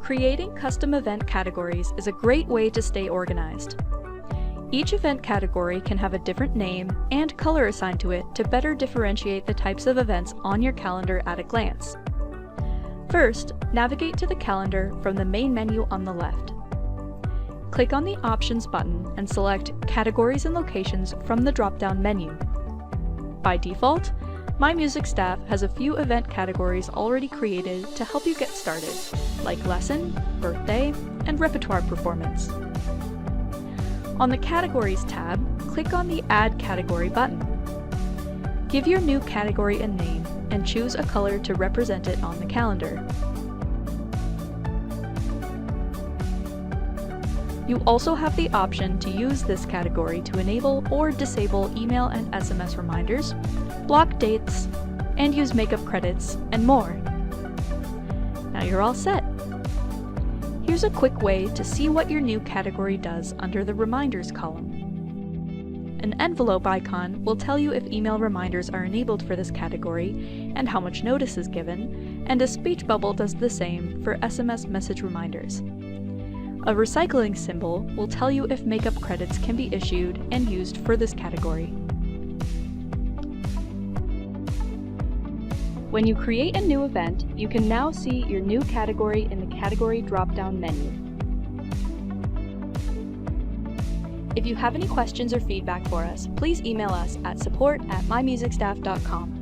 Creating custom event categories is a great way to stay organized. Each event category can have a different name and color assigned to it to better differentiate the types of events on your calendar at a glance. First, navigate to the calendar from the main menu on the left. Click on the Options button and select Categories and Locations from the drop-down menu. By default, MyMusicStaff has a few event categories already created to help you get started, like lesson, birthday, and repertoire performance. On the Categories tab, click on the Add Category button. Give your new category a name and choose a color to represent it on the calendar. You also have the option to use this category to enable or disable email and SMS reminders, block dates, and use makeup credits, and more. Now you're all set. Here's a quick way to see what your new category does under the Reminders column. An envelope icon will tell you if email reminders are enabled for this category and how much notice is given, and a speech bubble does the same for SMS message reminders. A recycling symbol will tell you if makeup credits can be issued and used for this category. When you create a new event, you can now see your new category in the Category drop-down menu. If you have any questions or feedback for us, please email us at support@mymusicstaff.com.